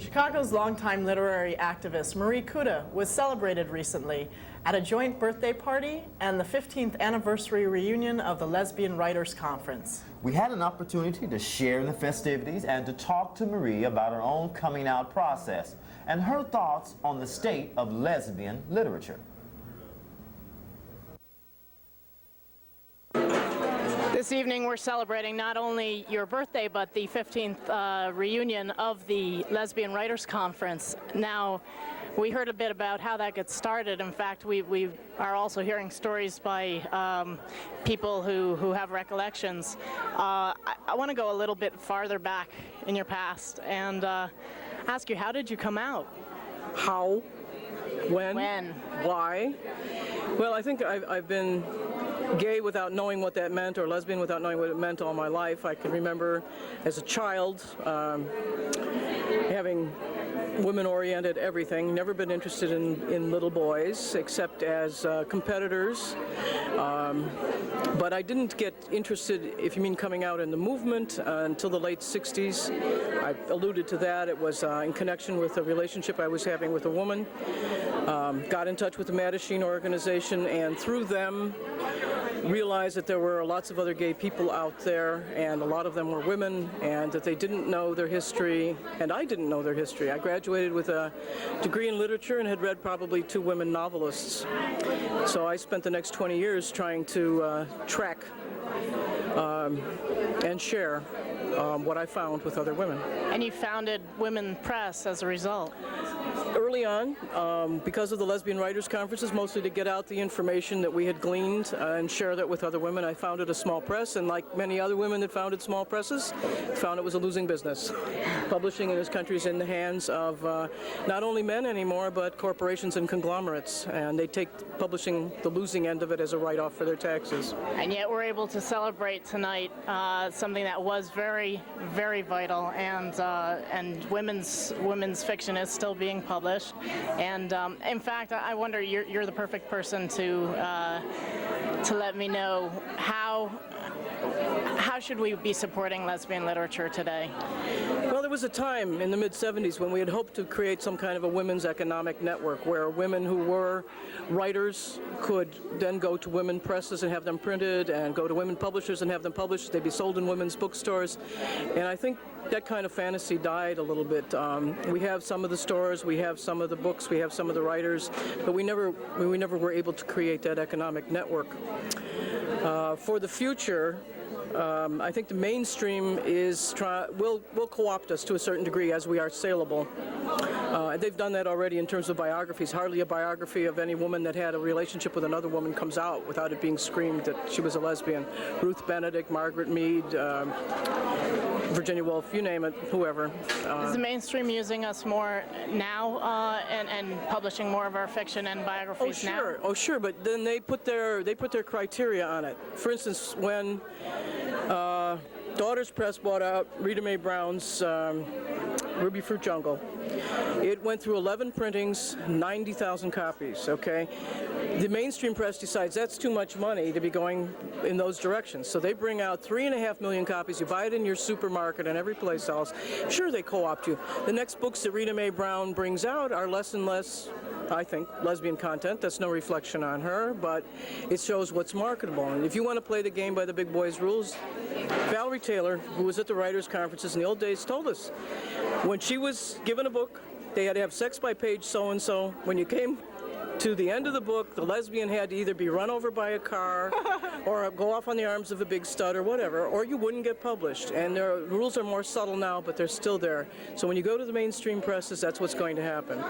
Chicago's longtime literary activist Marie Kuda was celebrated recently at a joint birthday party and the 15th anniversary reunion of the Lesbian Writers Conference. We had an opportunity to share in the festivities and to talk to Marie about her own coming out process and her thoughts on the state of lesbian literature. This evening we're celebrating not only your birthday, but the 15th reunion of the Lesbian Writers Conference. Now, we heard a bit about how that gets started. In fact, we are also hearing stories by people who have recollections. I want to go a little bit farther back in your past and ask you, how did you come out? How? When? When? Why? Well, I think I've been gay without knowing what that meant, or lesbian without knowing what it meant all my life. I can remember as a child having women-oriented everything, never been interested in little boys except as competitors. But I didn't get interested, if you mean coming out in the movement, until the late 60s. I alluded to that. It was in connection with a relationship I was having with a woman. Got in touch with the Mattachine organization, and through them realized that there were lots of other gay people out there, and a lot of them were women, and that they didn't know their history, and I didn't know their history. I graduated with a degree in literature and had read probably 2 women novelists. So I spent the next 20 years trying to track and share what I found with other women. And you founded Women Press as a result. Early on, because of the Lesbian Writers Conferences, mostly to get out the information that we had gleaned and share that with other women, I founded a small press, and like many other women that founded small presses, found it was a losing business. Publishing in this country is in the hands of not only men anymore, but corporations and conglomerates, and they take publishing the losing end of it as a write-off for their taxes. And yet we're able to celebrate tonight something that was very, very vital, and women's fiction is still being published. And in fact, I wonder, you're the perfect person to let me know how should we be supporting lesbian literature today? Well, there was a time in the mid-70s when we had hoped to create some kind of a women's economic network where women who were writers could then go to women presses and have them printed, and go to women publishers and have them published. They'd be sold in women's bookstores. And I think that kind of fantasy died a little bit. We have some of the stores, we have some of the books, we have some of the writers, but we never were able to create that economic network. For the future, I think the mainstream will co-opt us to a certain degree as we are saleable. They've done that already in terms of biographies. Hardly a biography of any woman that had a relationship with another woman comes out without it being screamed that she was a lesbian. Ruth Benedict, Margaret Mead, Virginia Woolf, you name it, whoever. Is the mainstream using us more now and publishing more of our fiction and biographies now? Oh, sure, but then they put their criteria on it. For instance, when Daughters Press bought out Rita Mae Brown's Ruby Fruit Jungle, it went through 11 printings, 90,000 copies, okay? The mainstream press decides that's too much money to be going in those directions. So they bring out 3.5 million copies. You buy it in your supermarket and every place else. Sure, they co-opt you. The next books that Rita Mae Brown brings out are less and less, I think, lesbian content. That's no reflection on her, but it shows what's marketable. And if you want to play the game by the big boys' rules, Valerie Taylor, who was at the writers' conferences in the old days, told us when she was given a book, they had to have sex by page so-and-so. When you came to the end of the book, the lesbian had to either be run over by a car or go off on the arms of a big stud or whatever, or you wouldn't get published. And the rules are more subtle now, but they're still there. So when you go to the mainstream presses, that's what's going to happen.